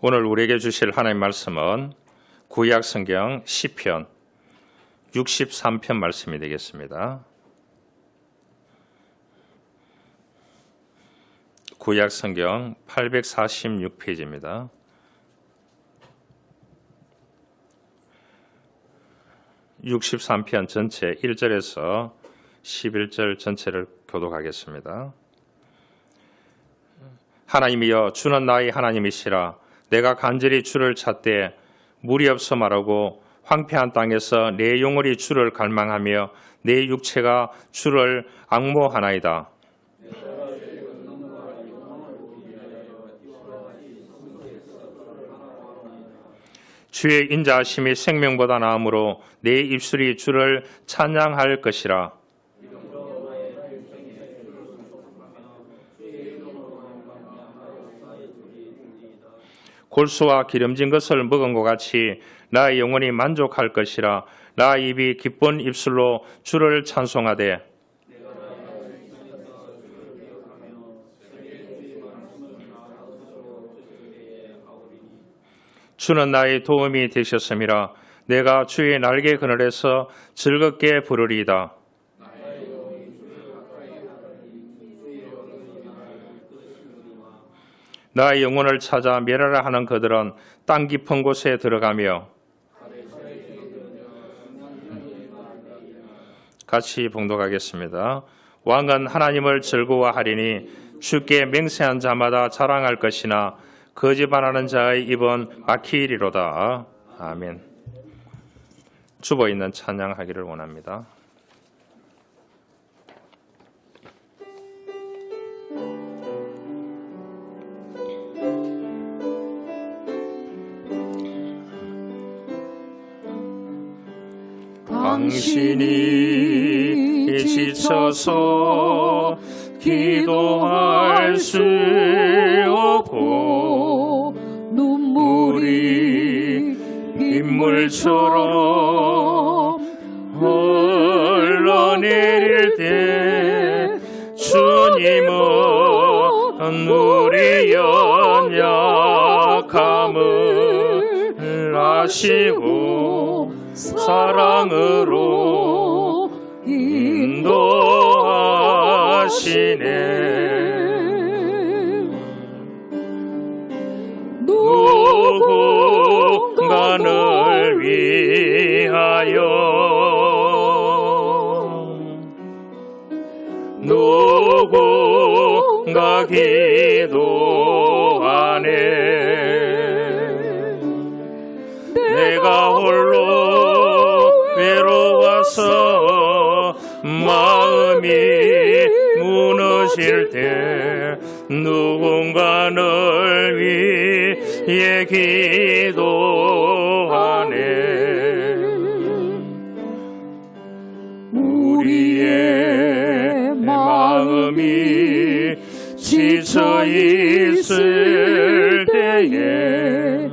오늘 우리에게 주실 하나님 말씀은 구약 성경 시편 63편 말씀이 되겠습니다. 구약 성경 846페이지입니다. (63편) 전체 1절에서 11절 전체를 교독하겠습니다. 하나님이여, 주는 나의 하나님이시라. 내가 간절히 주를 찾되 물이 없어 말하고 황폐한 땅에서 내 영혼이 주를 갈망하며 내 육체가 주를 앙모하나이다. 주의 인자하심이 생명보다 나으므로 내 입술이 주를 찬양할 것이라. 골수와 기름진 것을 먹은 것 같이 나의 영혼이 만족할 것이라. 나 입이 기쁜 입술로 주를 찬송하되 주는 나의 도움이 되셨음이라. 내가 주의 날개 그늘에서 즐겁게 부르리이다. 나의 영혼을 찾아 멸하라 하는 그들은 땅 깊은 곳에 들어가며 같이 봉독하겠습니다. 왕은 하나님을 즐거워하리니 주께 맹세한 자마다 자랑할 것이나 거짓말하는 자의 입은 막히리로다. 아멘. 주보 있는 찬양하기를 원합니다. 당신이 지쳐서 기도할 수 없고 눈물이 빗물처럼 흘러내릴 때 주님은 우리 연약함을 아시고 사랑으로 인도하시네. 누군가를 위하여 누군가 기도하네. 내가 홀로 외로워서 마음이 무너질 때 누군가를 위해 기도하네. 우리의 마음이 지쳐 있을 때에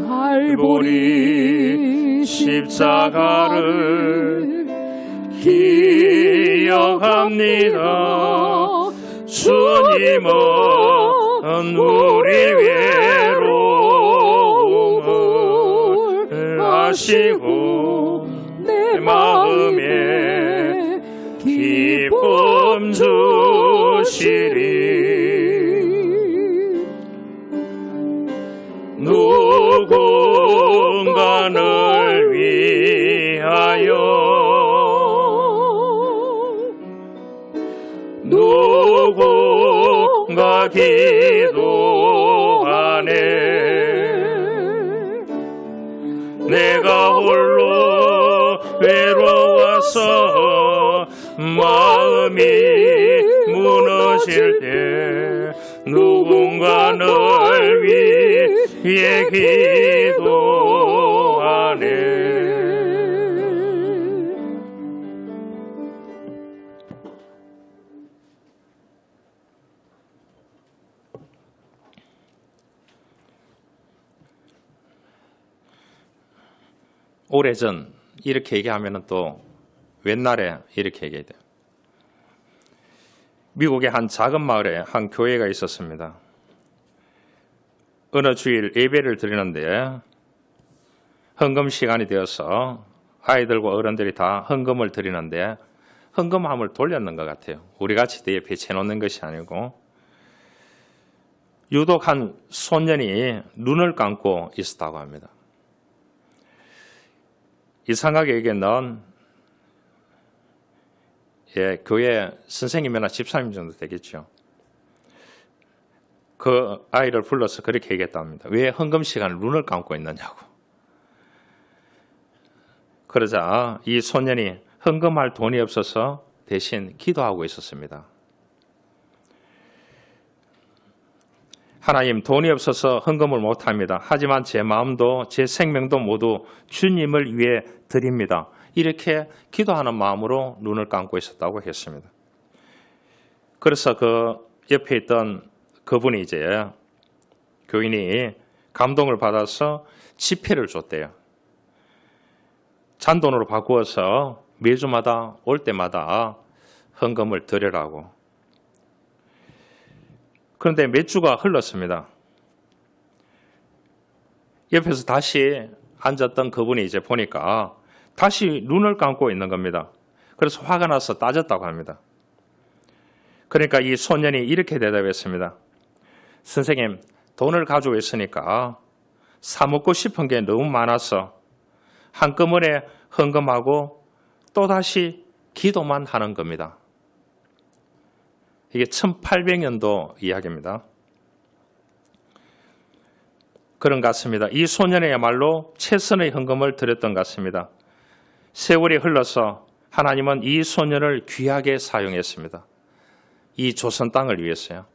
갈보리 십자가를 기억합니다. 주님은 우리 외로움을 아시고 내 마음에 기쁨 주시리. 누군가를 위하여 누군가 기도하네. 내가 홀로 외로워서 마음이 무너질 때 누군가를 위해 기도하네. 오래전 이렇게 얘기하면 또 옛날에 이렇게 얘기해야 돼요. 미국의 한 작은 마을에 한 교회가 있었습니다. 어느 주일 예배를 드리는데 헌금 시간이 되어서 아이들과 어른들이 다 헌금을 드리는데 헌금함을 돌렸는 것 같아요. 우리 같이 뒤에 배치해놓는 것이 아니고 유독 한 소년이 눈을 감고 있었다고 합니다. 이상하게 여기는 교회 선생님이나 집사님 정도 되겠죠. 그 아이를 불러서 그렇게 얘기했답니다. 왜 헌금 시간에 눈을 감고 있느냐고. 그러자 이 소년이 헌금할 돈이 없어서 대신 기도하고 있었습니다. 하나님, 돈이 없어서 헌금을 못합니다. 하지만 제 마음도 제 생명도 모두 주님을 위해 드립니다. 이렇게 기도하는 마음으로 눈을 감고 있었다고 했습니다. 그래서 그 옆에 있던 그분이 이제 교인이 감동을 받아서 지폐를 줬대요. 잔돈으로 바꾸어서 매주마다 올 때마다 헌금을 드리라고. 그런데 몇 주가 흘렀습니다. 옆에서 다시 앉았던 그분이 이제 보니까 다시 눈을 감고 있는 겁니다. 그래서 화가 나서 따졌다고 합니다. 그러니까 이 소년이 이렇게 대답했습니다. 선생님, 돈을 가지고 있으니까 사 먹고 싶은 게 너무 많아서 한꺼번에 헌금하고 또다시 기도만 하는 겁니다. 이게 1800년도 이야기입니다. 그런 것 같습니다. 이 소년이야말로 최선의 헌금을 드렸던 것 같습니다. 세월이 흘러서 하나님은 이 소년을 귀하게 사용했습니다. 이 조선 땅을 위해서요.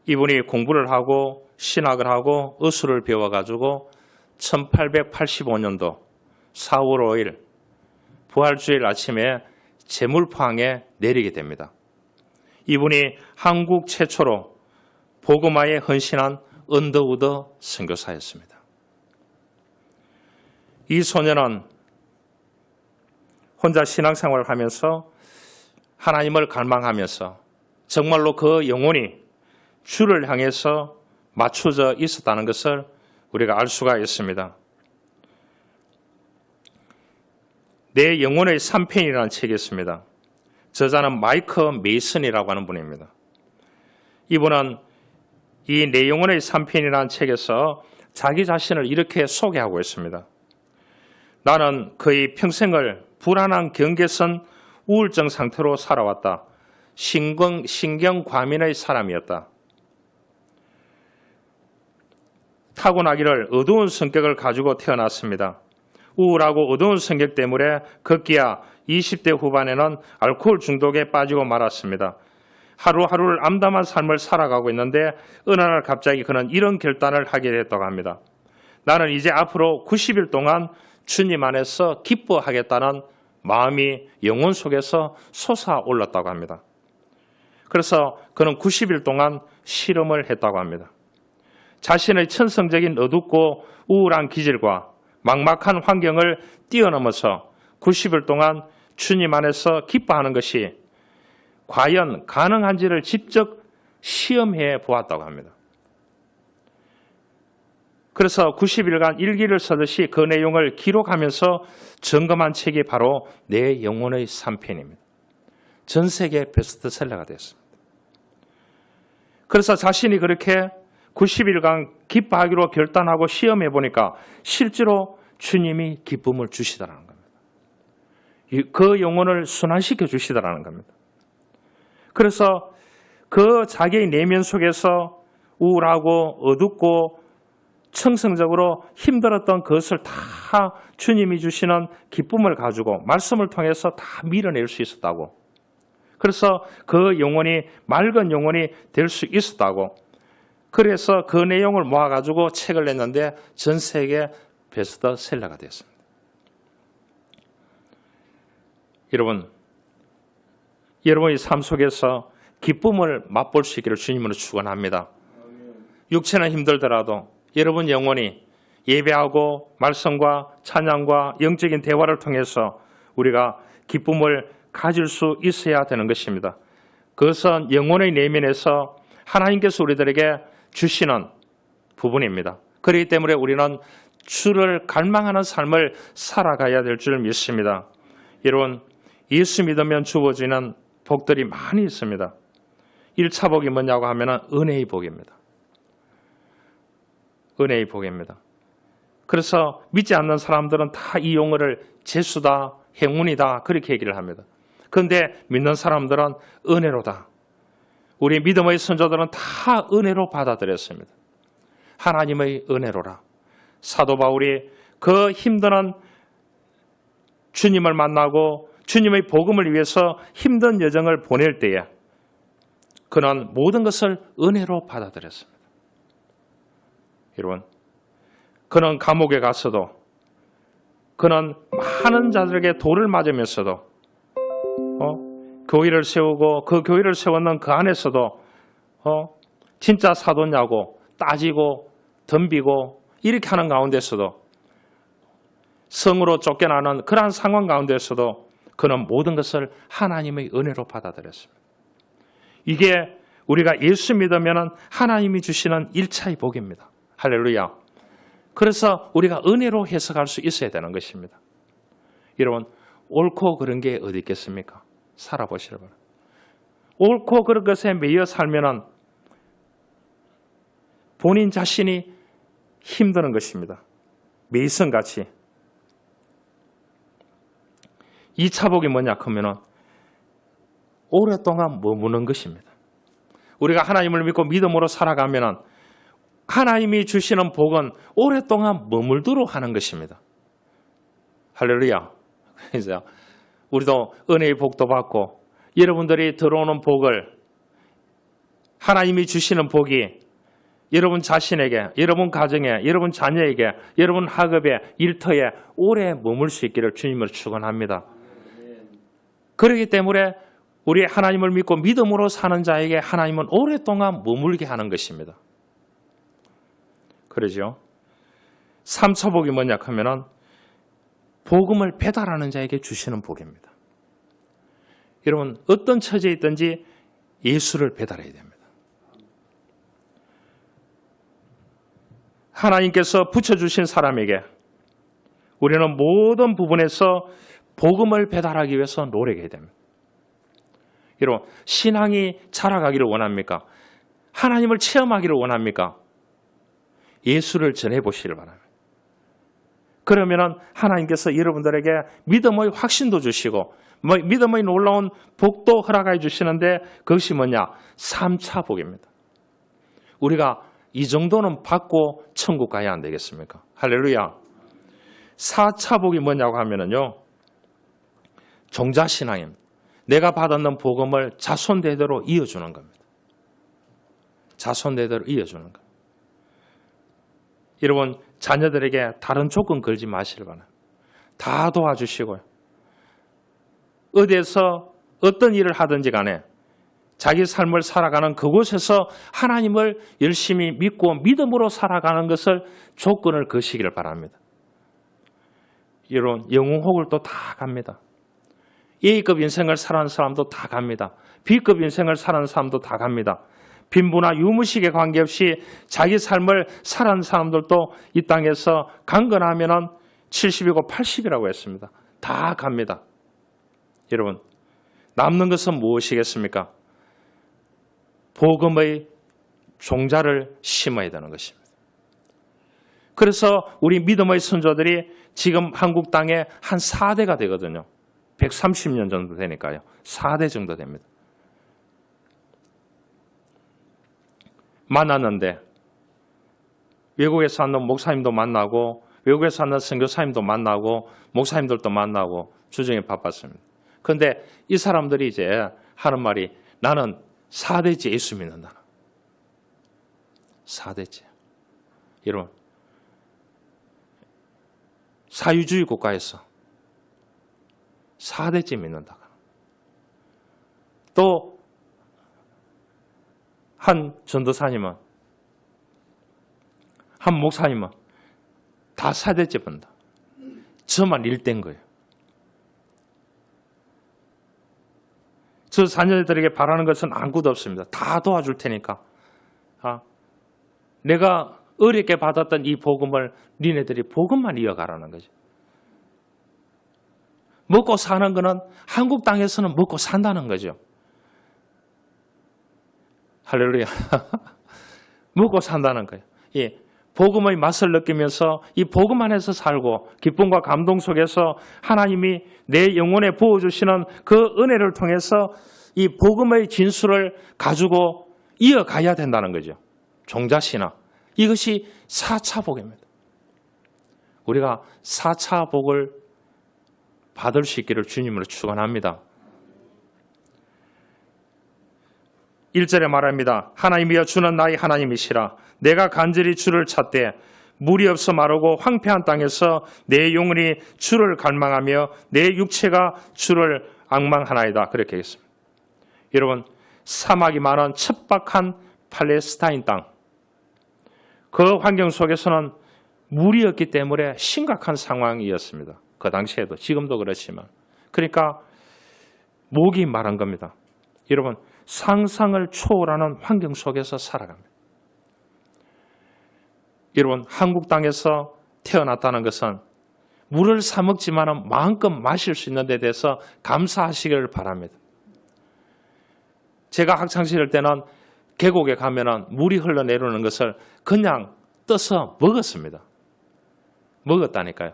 이분이 공부를 하고 신학을 하고 의술을 배워가지고 1885년도 4월 5일 부활주일 아침에 제물포항에 내리게 됩니다. 이분이 한국 최초로 복음화에 헌신한 언더우드 선교사였습니다. 이 소년은 혼자 신앙생활을 하면서 하나님을 갈망하면서 정말로 그 영혼이 주를 향해서 맞춰져 있었다는 것을 우리가 알 수가 있습니다. 내 영혼의 3편이라는 책이 있습니다. 저자는 마이크 메이슨이라고 하는 분입니다. 이분은 이 내 영혼의 3편이라는 책에서 자기 자신을 이렇게 소개하고 있습니다. 나는 거의 평생을 불안한 경계선 우울증 상태로 살아왔다. 신경과민의 사람이었다. 타고나기를 어두운 성격을 가지고 태어났습니다. 우울하고 어두운 성격 때문에 급기야 20대 후반에는 알코올 중독에 빠지고 말았습니다. 하루하루를 암담한 삶을 살아가고 있는데 어느 날 갑자기 그는 이런 결단을 하게 됐다고 합니다. 나는 이제 앞으로 90일 동안 주님 안에서 기뻐하겠다는 마음이 영혼 속에서 솟아올랐다고 합니다. 그래서 그는 90일 동안 실험을 했다고 합니다. 자신의 천성적인 어둡고 우울한 기질과 막막한 환경을 뛰어넘어서 90일 동안 주님 안에서 기뻐하는 것이 과연 가능한지를 직접 시험해 보았다고 합니다. 그래서 90일간 일기를 쓰듯이 그 내용을 기록하면서 점검한 책이 바로 내 영혼의 3편입니다. 전 세계 베스트셀러가 됐습니다. 그래서 자신이 그렇게 90일간 기뻐하기로 결단하고 시험해 보니까 실제로 주님이 기쁨을 주시더라는 겁니다. 그 영혼을 순환시켜 주시더라는 겁니다. 그래서 그 자기의 내면 속에서 우울하고 어둡고 청성적으로 힘들었던 그것을 다 주님이 주시는 기쁨을 가지고 말씀을 통해서 다 밀어낼 수 있었다고. 그래서 그 영혼이 맑은 영혼이 될 수 있었다고. 그래서 그 내용을 모아가지고 책을 냈는데 전 세계 베스트셀러가 됐습니다. 여러분의 삶 속에서 기쁨을 맛볼 수 있기를 주님으로 축원합니다. 육체는 힘들더라도 여러분 영혼이 예배하고 말씀과 찬양과 영적인 대화를 통해서 우리가 기쁨을 가질 수 있어야 되는 것입니다. 그것은 영혼의 내면에서 하나님께서 우리들에게 주시는 부분입니다. 그렇기 때문에 우리는 주를 갈망하는 삶을 살아가야 될 줄 믿습니다. 여러분, 예수 믿으면 주어지는 복들이 많이 있습니다. 1차 복이 뭐냐고 하면 은혜의 복입니다. 은혜의 복입니다. 그래서 믿지 않는 사람들은 다 이 용어를 재수다, 행운이다 그렇게 얘기를 합니다. 그런데 믿는 사람들은 은혜로다. 우리 믿음의 선조들은 다 은혜로 받아들였습니다. 하나님의 은혜로라. 사도 바울이 그 힘든 주님을 만나고 주님의 복음을 위해서 힘든 여정을 보낼 때에 그는 모든 것을 은혜로 받아들였습니다. 여러분, 그는 감옥에 갔어도, 그는 많은 자들에게 돌을 맞으면서도 교회를 세우고 그 교회를 세웠는 그 안에서도 진짜 사도냐고 따지고 덤비고 이렇게 하는 가운데서도, 성으로 쫓겨나는 그러한 상황 가운데서도 그는 모든 것을 하나님의 은혜로 받아들였습니다. 이게 우리가 예수 믿으면 하나님이 주시는 1차의 복입니다. 할렐루야. 그래서 우리가 은혜로 해석할 수 있어야 되는 것입니다. 여러분, 옳고 그른 게 어디 있겠습니까? 살아보시라 바랍니다. 옳고 그른 것에 매여 살면은 본인 자신이 힘드는 것입니다. 메이슨같이. 2차 복이 뭐냐 하면은 오랫동안 머무는 것입니다. 우리가 하나님을 믿고 믿음으로 살아가면은 하나님이 주시는 복은 오랫동안 머물도록 하는 것입니다. 할렐루야. 그래서 우리도 은혜의 복도 받고 여러분들이 들어오는 복을, 하나님이 주시는 복이 여러분 자신에게, 여러분 가정에, 여러분 자녀에게, 여러분 학업에, 일터에 오래 머물 수 있기를 주님으로 축원합니다. 그렇기 때문에 우리 하나님을 믿고 믿음으로 사는 자에게 하나님은 오랫동안 머물게 하는 것입니다. 그러죠. 3차 복이 뭐냐 하면은 복음을 배달하는 자에게 주시는 복입니다. 여러분, 어떤 처지에 있든지 예수를 배달해야 됩니다. 하나님께서 붙여주신 사람에게 우리는 모든 부분에서 복음을 배달하기 위해서 노력해야 됩니다. 여러분, 신앙이 자라가기를 원합니까? 하나님을 체험하기를 원합니까? 예수를 전해보시길 바랍니다. 그러면 하나님께서 여러분들에게 믿음의 확신도 주시고 믿음의 놀라운 복도 허락해 주시는데 그것이 뭐냐? 3차 복입니다. 우리가 이 정도는 받고 천국 가야 안 되겠습니까? 할렐루야. 4차 복이 뭐냐고 하면은요, 종자신앙입니다. 내가 받았는 복음을 자손대대로 이어주는 겁니다. 자손대대로 이어주는 겁니다. 여러분, 자녀들에게 다른 조건 걸지 마시길 바랍니다. 다 도와주시고요. 어디에서 어떤 일을 하든지 간에 자기 삶을 살아가는 그곳에서 하나님을 열심히 믿고 믿음으로 살아가는 것을 조건을 거시기를 바랍니다. 여러분, 영웅혹을 또 다 갑니다. A급 인생을 살아는 사람도 다 갑니다. B급 인생을 살아는 사람도 다 갑니다. 빈부나 유무식에 관계없이 자기 삶을 살아는 사람들도 이 땅에서 강건하면은 70이고 80이라고 했습니다. 다 갑니다. 여러분, 남는 것은 무엇이겠습니까? 복음의 종자를 심어야 되는 것입니다. 그래서 우리 믿음의 선조들이 지금 한국 땅에 한 4대가 되거든요. 130년 정도 되니까요. 4대 정도 됩니다. 만났는데 외국에 사는 목사님도 만나고 외국에 사는 선교사님도 만나고 목사님들도 만나고 주중에 바빴습니다. 그런데 이 사람들이 이제 하는 말이 나는 4대째 예수 믿는다. 4대째. 여러분, 사유주의 국가에서 4대째 믿는다. 또 한 전도사님은, 한 목사님은 다 4대째 본다. 저만 1대인 거예요. 저 자녀들에게 바라는 것은 아무것도 없습니다. 다 도와줄 테니까. 내가 어렵게 받았던 이 복음을 니네들이 복음만 이어가라는 거죠. 먹고 사는 거는 한국 땅에서는 먹고 산다는 거죠. 할렐루야. 먹고 산다는 거예요. 예. 복음의 맛을 느끼면서 이 복음 안에서 살고 기쁨과 감동 속에서 하나님이 내 영혼에 부어주시는 그 은혜를 통해서 이 복음의 진수를 가지고 이어가야 된다는 거죠. 종자신앙. 이것이 4차 복입니다. 우리가 4차 복을 받을 수 있기를 주님으로 축원합니다. 1절에 말합니다. 하나님이여 주는 나의 하나님이시라. 내가 간절히 주를 찾되 물이 없어 마르고 황폐한 땅에서 내 영혼이 주를 갈망하며 내 육체가 주를 앙망하나이다. 그렇게 하겠습니다. 여러분, 사막이 많은 척박한 팔레스타인 땅, 그 환경 속에서는 물이 없기 때문에 심각한 상황이었습니다. 그 당시에도, 지금도 그렇지만. 그러니까 목이 마른 겁니다. 여러분, 상상을 초월하는 환경 속에서 살아갑니다. 여러분, 한국 땅에서 태어났다는 것은 물을 사 먹지만 마음껏 마실 수 있는 데 대해서 감사하시기를 바랍니다. 제가 학창시절 때는 계곡에 가면 물이 흘러내리는 것을 그냥 떠서 먹었습니다. 먹었다니까요.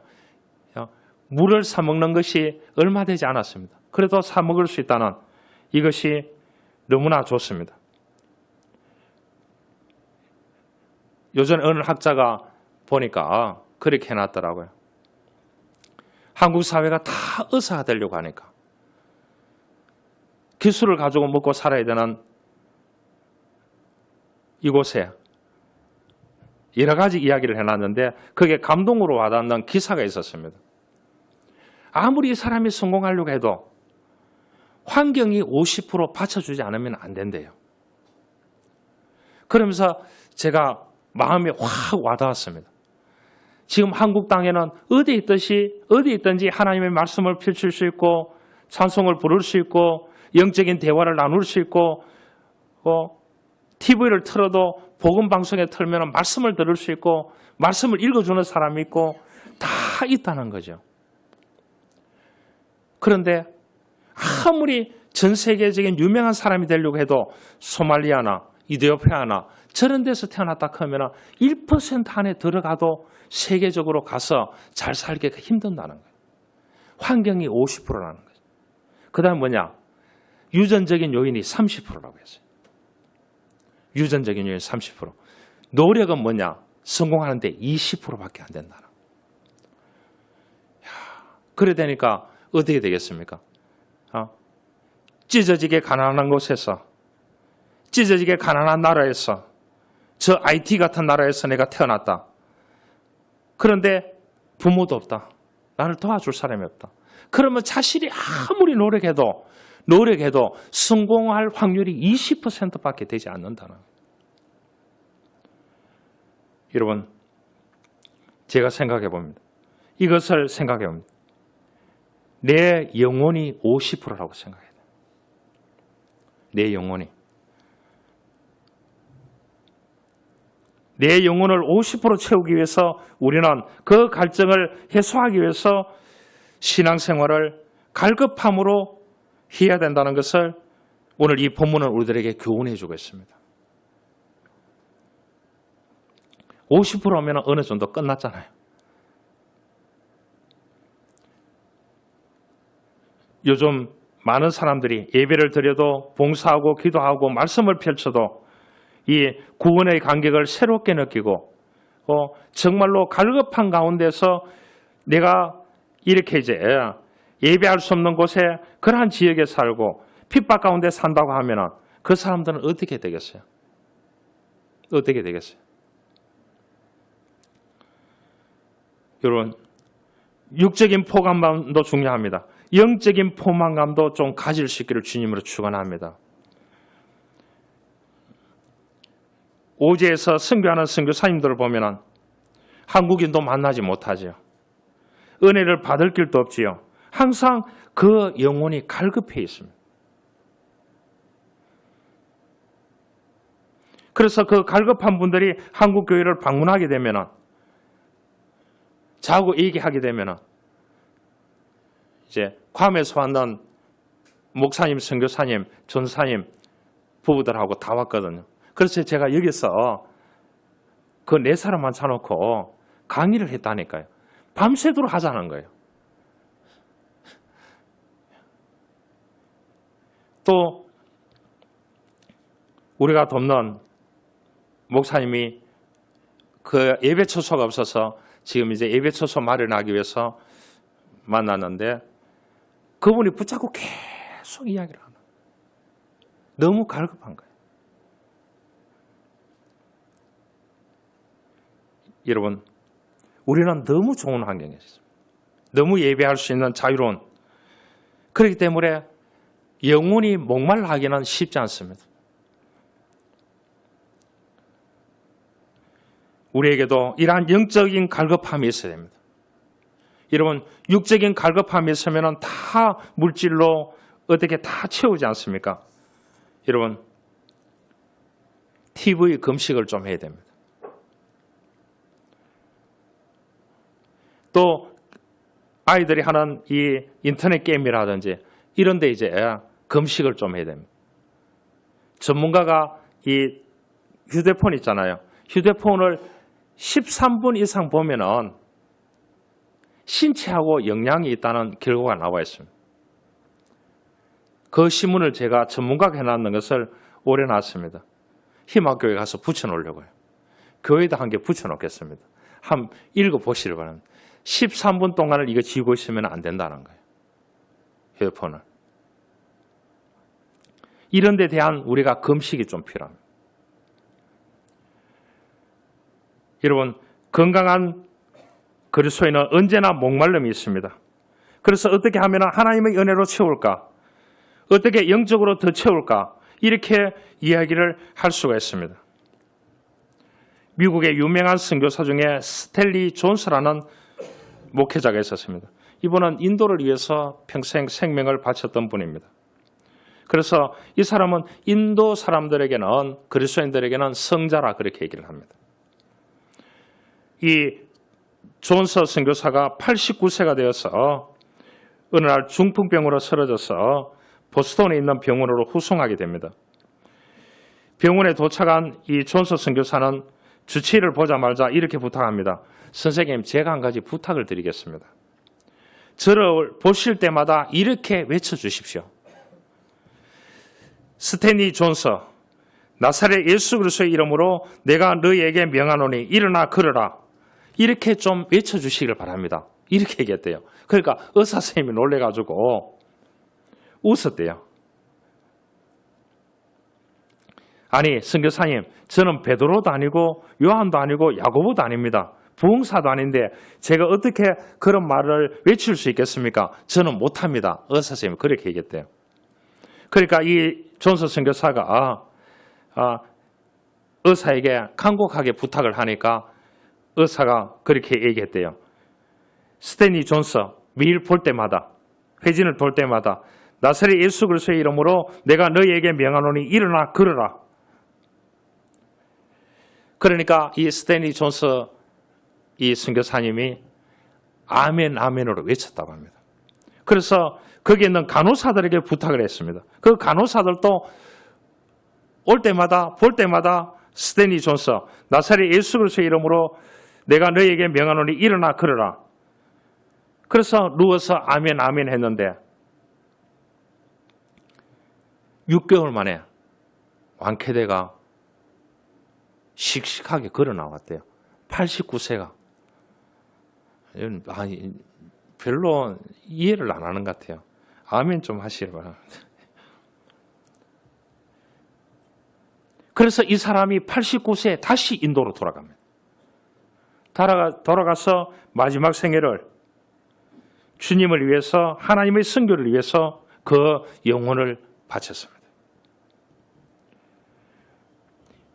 물을 사 먹는 것이 얼마 되지 않았습니다. 그래도 사 먹을 수 있다는 이것이 너무나 좋습니다. 요즘 어느 학자가 보니까 그렇게 해놨더라고요. 한국 사회가 다 의사가 되려고 하니까 기술을 가지고 먹고 살아야 되는 이곳에 여러 가지 이야기를 해놨는데 그게 감동으로 와닿는 기사가 있었습니다. 아무리 이 사람이 성공하려고 해도 환경이 50% 받쳐주지 않으면 안 된대요. 그러면서 제가 마음이 확 와닿았습니다. 지금 한국 땅에는 어디 있든지 하나님의 말씀을 펼칠 수 있고 찬송을 부를 수 있고 영적인 대화를 나눌 수 있고 TV를 틀어도 복음 방송에 틀면 말씀을 들을 수 있고 말씀을 읽어주는 사람이 있고 다 있다는 거죠. 그런데 아무리 전 세계적인 유명한 사람이 되려고 해도 소말리아나 이디오피아나 저런 데서 태어났다 하면 1% 안에 들어가도 세계적으로 가서 잘 살기가 힘든다는 거예요. 환경이 50%라는 거죠. 그 다음 뭐냐? 유전적인 요인이 30%라고 했어요. 유전적인 요인 30%. 노력은 뭐냐? 성공하는데 20%밖에 안 된다는 거예요. 그래 되니까 어떻게 되겠습니까? 찢어지게 가난한 곳에서, 찢어지게 가난한 나라에서, 저 IT 같은 나라에서 내가 태어났다. 그런데 부모도 없다. 나를 도와줄 사람이 없다. 그러면 자신이 아무리 노력해도 성공할 확률이 20%밖에 되지 않는다는 거예요. 여러분, 제가 생각해 봅니다. 이것을 생각해 봅니다. 내 영혼이 50%라고 생각해야 돼요. 내 영혼이. 내 영혼을 50% 채우기 위해서 우리는 그 갈증을 해소하기 위해서 신앙생활을 갈급함으로 해야 된다는 것을 오늘 이 본문은 우리들에게 교훈해 주고 있습니다. 50%면 어느 정도 끝났잖아요. 요즘 많은 사람들이 예배를 드려도 봉사하고 기도하고 말씀을 펼쳐도 이 구원의 간격을 새롭게 느끼고 정말로 갈급한 가운데서 내가 이렇게 이제 예배할 수 없는 곳에 그러한 지역에 살고 핍박 가운데 산다고 하면 그 사람들은 어떻게 되겠어요? 어떻게 되겠어요? 여러분, 육적인 포만감도 중요합니다. 영적인 포만감도 좀 가질 수 있기를 주님으로 축원합니다. 오지에서 선교하는 선교사님들을 보면 한국인도 만나지 못하죠. 은혜를 받을 길도 없지요. 항상 그 영혼이 갈급해 있습니다. 그래서 그 갈급한 분들이 한국 교회를 방문하게 되면은 자고 얘기하게 되면은 이제 괌에서 왔는 목사님, 선교사님, 전사님 부부들하고 다 왔거든요. 그래서 제가 여기서 그 4사람 앉혀놓고 강의를 했다니까요. 밤새도록 하자는 거예요. 또 우리가 돕는 목사님이 그 예배 처소가 없어서 지금 이제 예배 처소 마련하기 위해서 만났는데 그분이 붙잡고 계속 이야기를 하는 거예요. 너무 갈급한 거예요. 여러분, 우리는 너무 좋은 환경에 있습니다. 너무 예배할 수 있는 자유로운. 그렇기 때문에 영혼이 목말라 하기는 쉽지 않습니다. 우리에게도 이러한 영적인 갈급함이 있어야 됩니다. 여러분, 육적인 갈급함이 있으면 다 물질로 어떻게 다 채우지 않습니까? 여러분, TV 금식을 좀 해야 됩니다. 또 아이들이 하는 이 인터넷 게임이라든지 이런 데 이제 금식을 좀 해야 됩니다. 전문가가 이 휴대폰 있잖아요. 휴대폰을 13분 이상 보면은 신체하고 영향이 있다는 결과가 나와 있습니다. 그 신문을 제가 전문가가 해놨는 것을 올해 놨습니다. 희망교회 가서 붙여놓으려고요. 교회에다 한 개 붙여놓겠습니다. 한번 읽어보시기 바랍니다. 13분 동안을 이거 쥐고 있으면 안 된다는 거예요. 휴대폰을. 이런 데 대한 우리가 금식이 좀 필요합니다. 여러분, 건강한 그리스도인은 언제나 목말름이 있습니다. 그래서 어떻게 하면 하나님의 은혜로 채울까? 어떻게 영적으로 더 채울까? 이렇게 이야기를 할 수가 있습니다. 미국의 유명한 선교사 중에 스탠리 존스라는 목회자가 있었습니다. 이분은 인도를 위해서 평생 생명을 바쳤던 분입니다. 그래서 이 사람은 인도 사람들에게는, 그리스도인들에게는 성자라 그렇게 얘기를 합니다. 이 존스 선교사가 89세가 되어서 어느 날 중풍병으로 쓰러져서 보스턴에 있는 병원으로 후송하게 됩니다. 병원에 도착한 이 존스 선교사는 주치의를 보자마자 이렇게 부탁합니다. 선생님, 제가 한 가지 부탁을 드리겠습니다. 저를 보실 때마다 이렇게 외쳐주십시오. 스탠리 존스, 나사렛 예수 그리스도의 이름으로 내가 너희에게 명하노니 일어나 걸어라. 이렇게 좀 외쳐주시길 바랍니다. 이렇게 얘기했대요. 그러니까 의사 선생님이 놀래가지고 웃었대요. 아니, 선교사님, 저는 베드로도 아니고 요한도 아니고 야고보도 아닙니다. 부흥사도 아닌데 제가 어떻게 그런 말을 외칠 수 있겠습니까? 저는 못합니다. 의사 선생님이 그렇게 얘기했대요. 그러니까 이 존스 선교사가 의사에게 간곡하게 부탁을 하니까 의사가 그렇게 얘기했대요. 스탠리 존스, 매일 볼 때마다, 회진을 돌 때마다 나사렛 예수 그리스도의 이름으로 내가 너희에게 명하노니 일어나 걸어라. 그러니까 이 스탠리 존스 이 선교사님이 아멘 아멘으로 외쳤다고 합니다. 그래서 거기 있는 간호사들에게 부탁을 했습니다. 그 간호사들도 올 때마다 볼 때마다 스탠리 존스, 나사렛 예수 그리스도의 이름으로 내가 너희에게 명하노니 일어나 걸어라. 그래서 누워서 아멘 아멘 했는데 6개월 만에 완쾌대가 씩씩하게 걸어 나왔대요. 89세가. 별로 이해를 안 하는 것 같아요. 아멘 좀 하시기 바랍니다. 그래서 이 사람이 89세에 다시 인도로 돌아갑니다. 돌아가서 마지막 생애를 주님을 위해서, 하나님의 선교를 위해서 그 영혼을 바쳤습니다.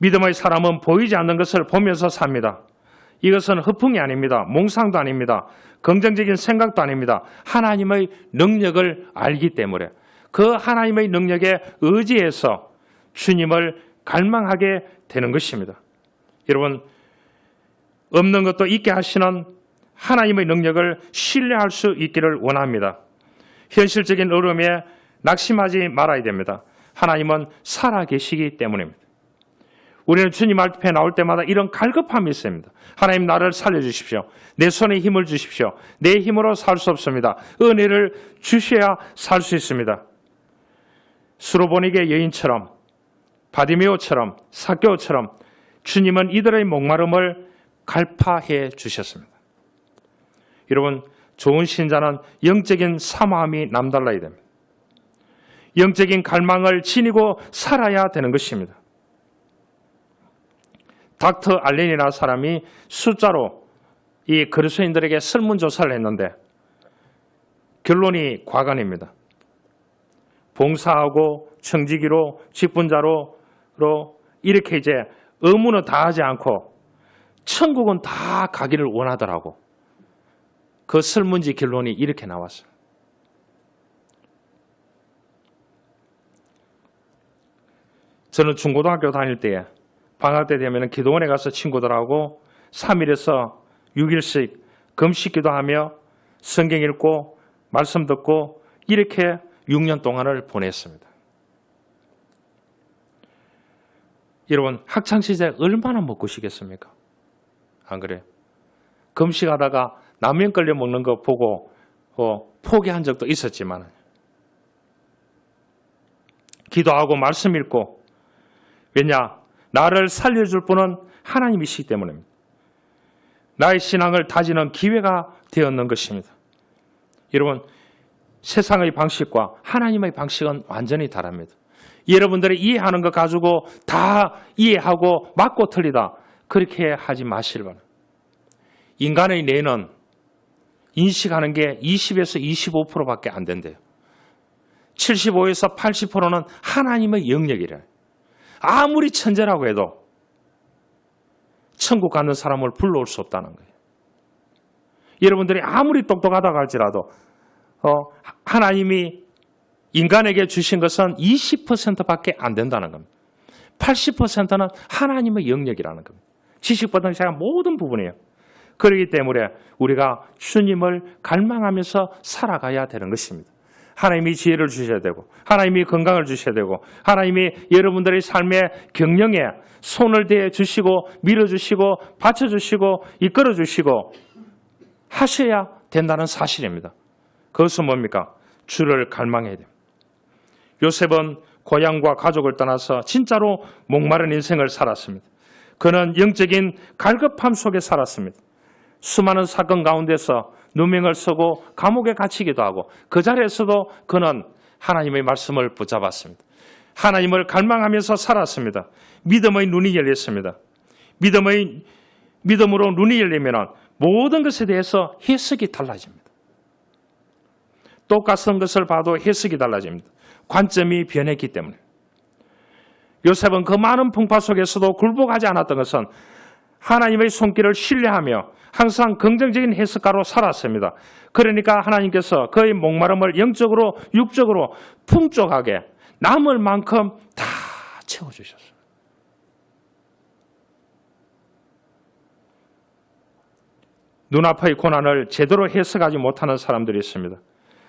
믿음의 사람은 보이지 않는 것을 보면서 삽니다. 이것은 허풍이 아닙니다. 몽상도 아닙니다. 긍정적인 생각도 아닙니다. 하나님의 능력을 알기 때문에 그 하나님의 능력에 의지해서 주님을 갈망하게 되는 것입니다. 여러분, 없는 것도 있게 하시는 하나님의 능력을 신뢰할 수 있기를 원합니다. 현실적인 어려움에 낙심하지 말아야 됩니다. 하나님은 살아계시기 때문입니다. 우리는 주님 앞에 나올 때마다 이런 갈급함이 있습니다. 하나님, 나를 살려주십시오. 내 손에 힘을 주십시오. 내 힘으로 살 수 없습니다. 은혜를 주셔야 살 수 있습니다. 수로보니게 여인처럼, 바디메오처럼, 삭개오처럼 주님은 이들의 목마름을 갈파해 주셨습니다. 여러분, 좋은 신자는 영적인 사모함이 남달라야 됩니다. 영적인 갈망을 지니고 살아야 되는 것입니다. 닥터 알렌이라는 사람이 숫자로 이 그리스도인들에게 설문조사를 했는데 결론이 과간입니다. 봉사하고 청지기로 직분자로 이렇게 이제 의무는 다 하지 않고 천국은 다 가기를 원하더라고. 그 설문지 결론이 이렇게 나왔어요. 저는 중고등학교 다닐 때 방학 때 되면 기도원에 가서 친구들하고 3일에서 6일씩 금식 기도하며 성경 읽고 말씀 듣고 이렇게 6년 동안을 보냈습니다. 여러분, 학창시절에 얼마나 먹고 쉬겠습니까? 안 그래요? 금식하다가 라면 끓여 먹는 거 보고 포기한 적도 있었지만 기도하고 말씀 읽고, 왜냐? 나를 살려줄 분은 하나님이시기 때문입니다. 나의 신앙을 다지는 기회가 되었는 것입니다. 여러분, 세상의 방식과 하나님의 방식은 완전히 다릅니다. 여러분들이 이해하는 것 가지고 다 이해하고 맞고 틀리다, 그렇게 하지 마시길 바랍니다. 인간의 뇌는 인식하는 게 20에서 25%밖에 안 된대요. 75에서 80%는 하나님의 영역이래요. 아무리 천재라고 해도 천국 가는 사람을 불러올 수 없다는 거예요. 여러분들이 아무리 똑똑하다고 할지라도 하나님이 인간에게 주신 것은 20%밖에 안 된다는 겁니다. 80%는 하나님의 영역이라는 겁니다. 지식보다는 제가 모든 부분이에요. 그렇기 때문에 우리가 주님을 갈망하면서 살아가야 되는 것입니다. 하나님이 지혜를 주셔야 되고, 하나님이 건강을 주셔야 되고, 하나님이 여러분들의 삶의 경영에 손을 대해 주시고 밀어주시고 받쳐주시고 이끌어주시고 하셔야 된다는 사실입니다. 그것은 뭡니까? 주를 갈망해야 됩니다. 요셉은 고향과 가족을 떠나서 진짜로 목마른 인생을 살았습니다. 그는 영적인 갈급함 속에 살았습니다. 수많은 사건 가운데서 누명을 쓰고 감옥에 갇히기도 하고 그 자리에서도 그는 하나님의 말씀을 붙잡았습니다. 하나님을 갈망하면서 살았습니다. 믿음의 눈이 열렸습니다. 믿음으로 눈이 열리면 모든 것에 대해서 해석이 달라집니다. 똑같은 것을 봐도 해석이 달라집니다. 관점이 변했기 때문에. 요셉은 그 많은 풍파 속에서도 굴복하지 않았던 것은 하나님의 손길을 신뢰하며 항상 긍정적인 해석가로 살았습니다. 그러니까 하나님께서 그의 목마름을 영적으로 육적으로 풍족하게 남을 만큼 다 채워주셨어요. 눈앞의 고난을 제대로 해석하지 못하는 사람들이 있습니다.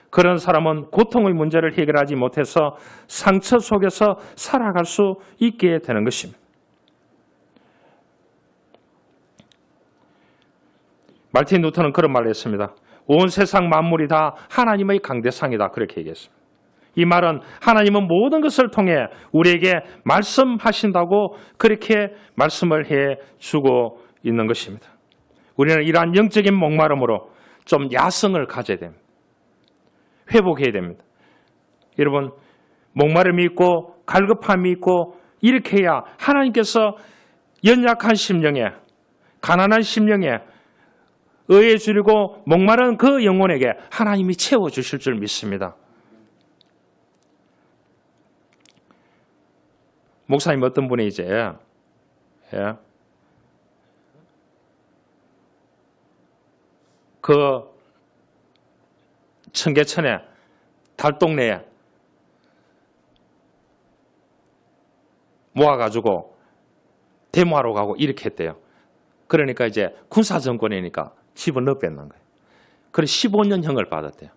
그런 사람은 고통의 문제를 해결하지 못해서 상처 속에서 살아갈 수 있게 되는 것입니다. 말틴 루터는 그런 말을 했습니다. 온 세상 만물이 다 하나님의 강대상이다, 그렇게 얘기했습니다. 이 말은 하나님은 모든 것을 통해 우리에게 말씀하신다고 그렇게 말씀을 해주고 있는 것입니다. 우리는 이러한 영적인 목마름으로 좀 야성을 가져야 됩니다. 회복해야 됩니다. 여러분, 목마름이 있고 갈급함이 있고 이렇게 해야 하나님께서 연약한 심령에, 가난한 심령에 의해 주리고 목마른 그 영혼에게 하나님이 채워주실 줄 믿습니다. 목사님 어떤 분이 이제 그 청계천에 달동네에 모아가지고 데모하러 가고 이렇게 했대요. 그러니까 이제 군사정권이니까 집어넣어 뺐는 거예요. 그래서 15년형을 받았대요.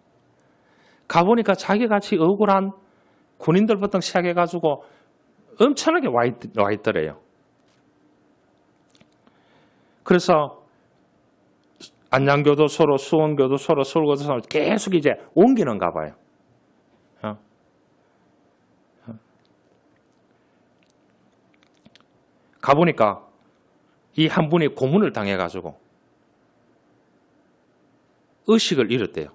가보니까 자기같이 억울한 군인들부터 시작해가지고 엄청나게 와 있더래요. 그래서 안양교도소로, 수원교도소로, 서울교도소로 계속 이제 옮기는가 봐요. 가보니까 이 한 분이 고문을 당해가지고 의식을 잃었대요.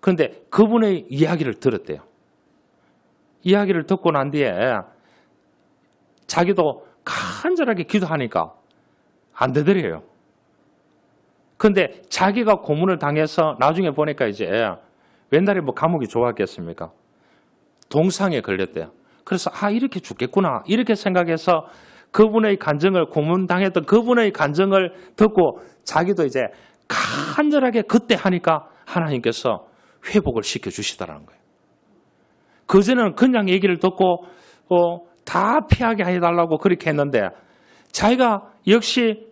그런데 그분의 이야기를 들었대요. 이야기를 듣고 난 뒤에 자기도 간절하게 기도하니까 안 되더래요. 그런데 자기가 고문을 당해서 나중에 보니까 이제 옛날에 뭐 감옥이 좋았겠습니까? 동상에 걸렸대요. 그래서 이렇게 죽겠구나 이렇게 생각해서 그분의 간증을 고문당했던 그분의 간증을 듣고 자기도 이제 간절하게 그때 하니까 하나님께서 회복을 시켜주시더라는 거예요. 그전에는 그냥 얘기를 듣고 다 피하게 해달라고 그렇게 했는데 자기가 역시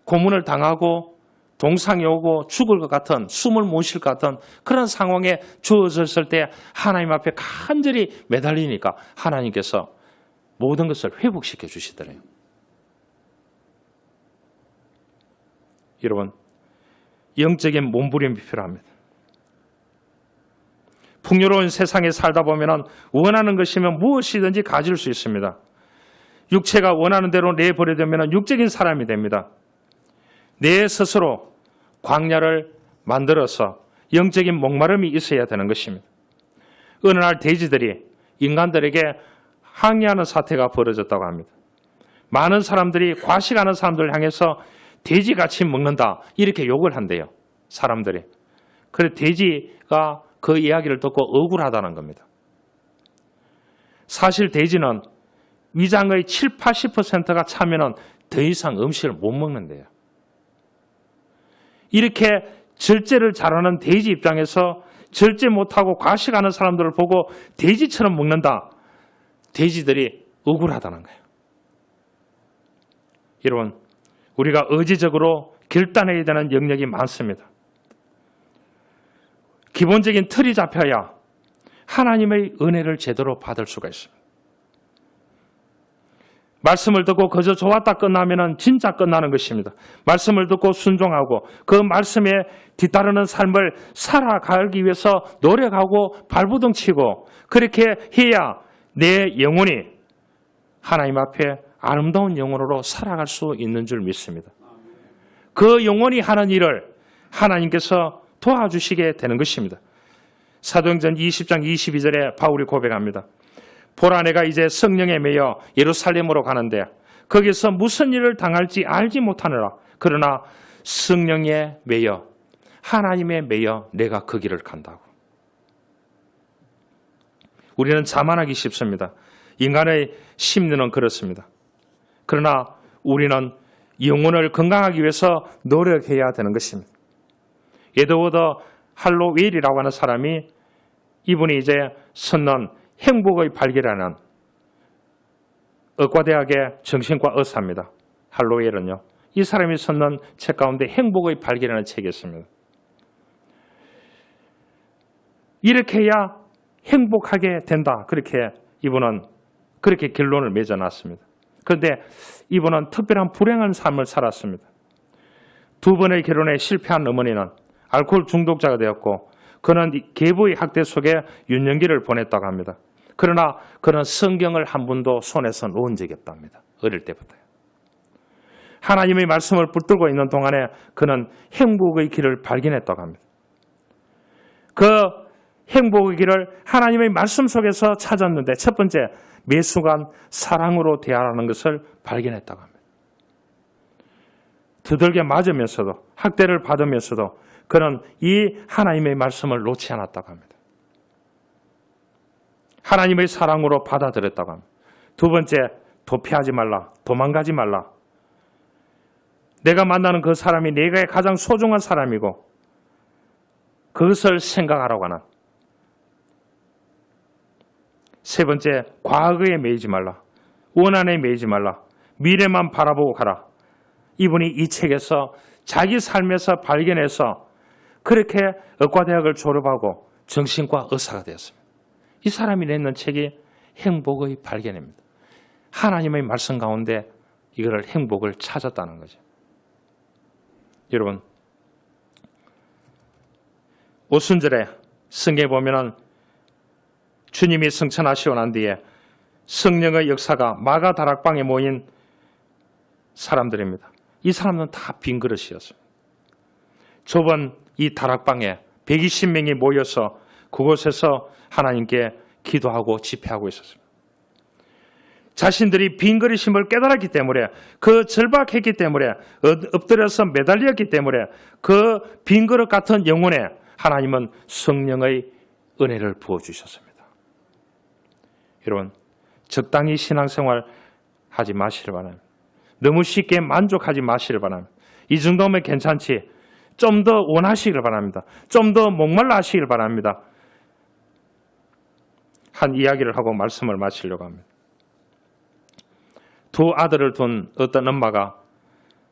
고문을 당하고 동상이 오고 죽을 것 같은 숨을 못 쉴 것 같은 그런 상황에 주어졌을 때 하나님 앞에 간절히 매달리니까 하나님께서 모든 것을 회복시켜 주시더래요. 여러분, 영적인 몸부림이 필요합니다. 풍요로운 세상에 살다 보면 원하는 것이면 무엇이든지 가질 수 있습니다. 육체가 원하는 대로 내버려두면 육적인 사람이 됩니다. 내 스스로 광야를 만들어서 영적인 목마름이 있어야 되는 것입니다. 어느 날 돼지들이 인간들에게 항의하는 사태가 벌어졌다고 합니다. 많은 사람들이 과식하는 사람들을 향해서 돼지같이 먹는다 이렇게 욕을 한대요. 사람들이. 그래서 돼지가 그 이야기를 듣고 억울하다는 겁니다. 사실 돼지는 위장의 7, 80%가 차면 더 이상 음식을 못 먹는데요. 이렇게 절제를 잘하는 돼지 입장에서 절제 못하고 과식하는 사람들을 보고 돼지처럼 먹는다. 돼지들이 억울하다는 거예요. 여러분, 우리가 의지적으로 결단해야 되는 영역이 많습니다. 기본적인 틀이 잡혀야 하나님의 은혜를 제대로 받을 수가 있습니다. 말씀을 듣고 그저 좋았다 끝나면 진짜 끝나는 것입니다. 말씀을 듣고 순종하고 그 말씀에 뒤따르는 삶을 살아가기 위해서 노력하고 발부둥치고 그렇게 해야 내 영혼이 하나님 앞에 아름다운 영혼으로 살아갈 수 있는 줄 믿습니다. 그 영혼이 하는 일을 하나님께서 도와주시게 되는 것입니다. 사도행전 20장 22절에 바울이 고백합니다. 보라 내가 이제 성령에 매여 예루살렘으로 가는데 거기서 무슨 일을 당할지 알지 못하느라 그러나 성령에 매여 하나님에 매여 내가 그 길을 간다고. 우리는 자만하기 쉽습니다. 인간의 심리는 그렇습니다. 그러나 우리는 영혼을 건강하기 위해서 노력해야 되는 것입니다. 에드워드 할로웰이라고 하는 사람이 이분이 이제 썼는 행복의 발견이라는 의과대학의 정신과 의사입니다. 할로웰은요. 이 사람이 썼는 책 가운데 행복의 발견이라는 책이 있습니다. 이렇게 해야 행복하게 된다. 그렇게 이분은 그렇게 결론을 맺어놨습니다. 그런데 이분은 특별한 불행한 삶을 살았습니다. 두 번의 결혼에 실패한 어머니는 알코올 중독자가 되었고 그는 계부의 학대 속에 유년기를 보냈다고 합니다. 그러나 그는 성경을 한 번도 손에서 놓은 적이 없답니다. 어릴 때부터요. 하나님의 말씀을 붙들고 있는 동안에 그는 행복의 길을 발견했다고 합니다. 그 행복의 길을 하나님의 말씀 속에서 찾았는데 첫 번째, 매 순간 사랑으로 대하라는 것을 발견했다고 합니다. 두들겨 맞으면서도 학대를 받으면서도 그는 이 하나님의 말씀을 놓지 않았다고 합니다. 하나님의 사랑으로 받아들였다고 합니다. 두 번째, 도피하지 말라, 도망가지 말라. 내가 만나는 그 사람이 내게 가장 소중한 사람이고 그것을 생각하라고 하는 세 번째, 과거에 매이지 말라. 원한에 매이지 말라. 미래만 바라보고 가라. 이분이 이 책에서 자기 삶에서 발견해서 그렇게 의과대학을 졸업하고 정신과 의사가 되었습니다. 이 사람이 냈는 책이 행복의 발견입니다. 하나님의 말씀 가운데 이거를 행복을 찾았다는 거죠. 여러분, 오순절에 성경에 보면은 주님이 승천하시고 난 뒤에 성령의 역사가 마가 다락방에 모인 사람들입니다. 이 사람들은 다 빈 그릇이었습니다. 좁은 이 다락방에 120명이 모여서 그곳에서 하나님께 기도하고 집회하고 있었습니다. 자신들이 빈 그릇임을 깨달았기 때문에, 그 절박했기 때문에, 엎드려서 매달렸기 때문에 그 빈 그릇 같은 영혼에 하나님은 성령의 은혜를 부어주셨습니다. 여러분, 적당히 신앙생활 하지 마시길 바랍니다. 너무 쉽게 만족하지 마시길 바랍니다. 이 정도면 괜찮지. 좀 더 원하시길 바랍니다. 좀 더 목말라 하시길 바랍니다. 한 이야기를 하고 말씀을 마치려고 합니다. 두 아들을 둔 어떤 엄마가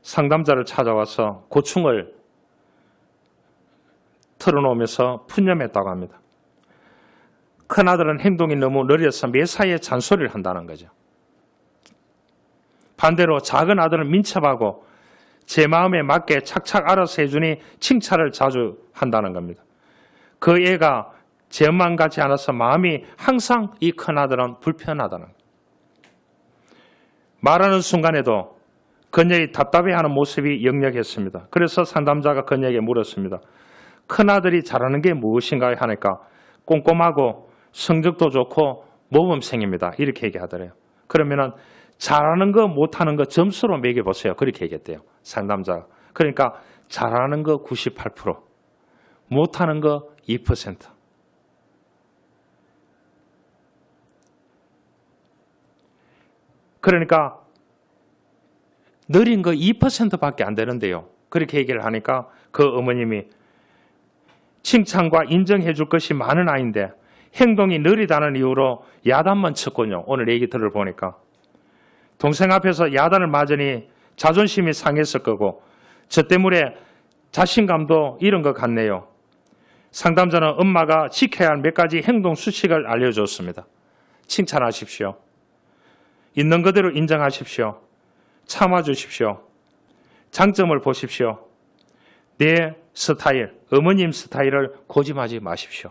상담자를 찾아와서 고충을 털어놓으면서 푸념했다고 합니다. 큰아들은 행동이 너무 느려서 매사에 잔소리를 한다는 거죠. 반대로 작은 아들은 민첩하고 제 마음에 맞게 착착 알아서 해주니 칭찬을 자주 한다는 겁니다. 그 애가 제 엄마랑 같지 않아서 마음이 항상 이 큰아들은 불편하다는 거예요. 말하는 순간에도 그녀의 답답해하는 모습이 역력했습니다. 그래서 상담자가 그녀에게 물었습니다. 큰아들이 잘하는 게 무엇인가 하니까 꼼꼼하고 성적도 좋고 모범생입니다. 이렇게 얘기하더래요. 그러면은 잘하는 거 못하는 거 점수로 매겨보세요. 그렇게 얘기했대요. 상담자가. 그러니까 잘하는 거 98%, 못하는 거 2%. 그러니까 느린 거 2%밖에 안 되는데요. 그렇게 얘기를 하니까 그 어머님이 칭찬과 인정해 줄 것이 많은 아이인데 행동이 느리다는 이유로 야단만 쳤군요. 오늘 얘기 들어보니까. 동생 앞에서 야단을 맞으니 자존심이 상했을 거고 저 때문에 자신감도 잃은 것 같네요. 상담자는 엄마가 지켜야 할 몇 가지 행동 수칙을 알려줬습니다. 칭찬하십시오. 있는 그대로 인정하십시오. 참아주십시오. 장점을 보십시오. 내 스타일, 어머님 스타일을 고집하지 마십시오.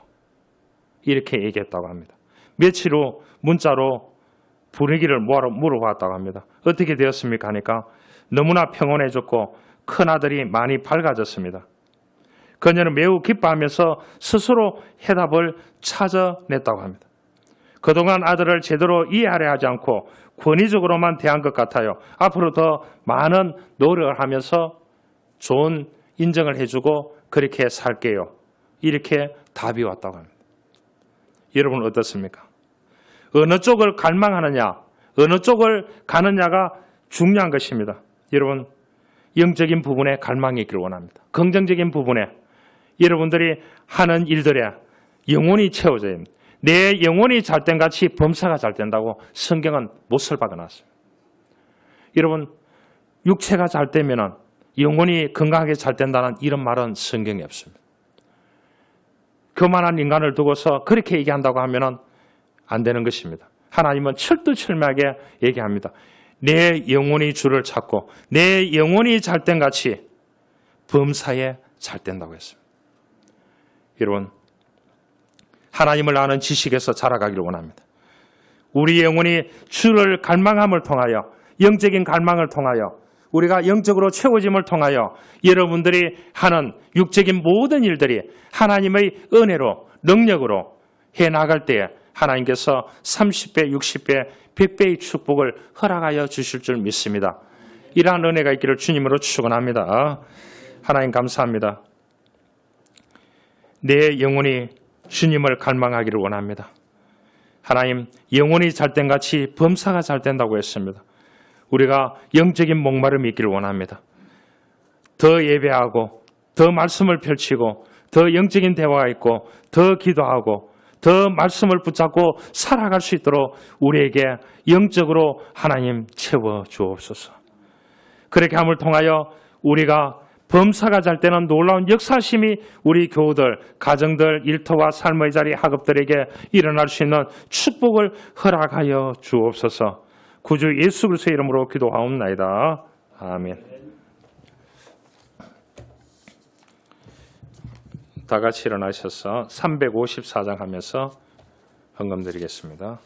이렇게 얘기했다고 합니다. 며칠 후 문자로 분위기를 물어봤다고 합니다. 어떻게 되었습니까? 하니까 너무나 평온해졌고 큰아들이 많이 밝아졌습니다. 그녀는 매우 기뻐하면서 스스로 해답을 찾아냈다고 합니다. 그동안 아들을 제대로 이해하려 하지 않고 권위적으로만 대한 것 같아요. 앞으로 더 많은 노력을 하면서 좋은 인정을 해주고 그렇게 살게요. 이렇게 답이 왔다고 합니다. 여러분 어떻습니까? 어느 쪽을 갈망하느냐, 어느 쪽을 가느냐가 중요한 것입니다. 여러분, 영적인 부분에 갈망이 있기를 원합니다. 긍정적인 부분에 여러분들이 하는 일들에 영혼이 채워져야 합니다. 내 영혼이 잘된 같이 범사가 잘 된다고 성경은 못을 박아놨습니다. 여러분, 육체가 잘 되면 영혼이 건강하게 잘 된다는 이런 말은 성경에 없습니다. 교만한 인간을 두고서 그렇게 얘기한다고 하면 안 되는 것입니다. 하나님은 철두철미하게 얘기합니다. 내 영혼이 주를 찾고 내 영혼이 잘된 같이 범사에 잘 된다고 했습니다. 여러분, 하나님을 아는 지식에서 자라가기를 원합니다. 우리 영혼이 주를 갈망함을 통하여, 영적인 갈망을 통하여, 우리가 영적으로 채워짐을 통하여 여러분들이 하는 육적인 모든 일들이 하나님의 은혜로, 능력으로 해나갈 때에 하나님께서 30배, 60배, 100배의 축복을 허락하여 주실 줄 믿습니다. 이러한 은혜가 있기를 주님으로 축원합니다. 하나님 감사합니다. 내 영혼이 주님을 갈망하기를 원합니다. 하나님, 영혼이 잘된 같이 범사가 잘 된다고 했습니다. 우리가 영적인 목마름이 있기를 원합니다. 더 예배하고 더 말씀을 펼치고 더 영적인 대화가 있고 더 기도하고 더 말씀을 붙잡고 살아갈 수 있도록 우리에게 영적으로 하나님 채워 주옵소서. 그렇게 함을 통하여 우리가 범사가 잘 때는 놀라운 역사심이 우리 교우들, 가정들, 일터와 삶의 자리, 학업들에게 일어날 수 있는 축복을 허락하여 주옵소서. 구주 예수 그리스도의 이름으로 기도하옵나이다. 아멘. 다 같이 일어나셔서 354장 하면서 헌금 드리겠습니다.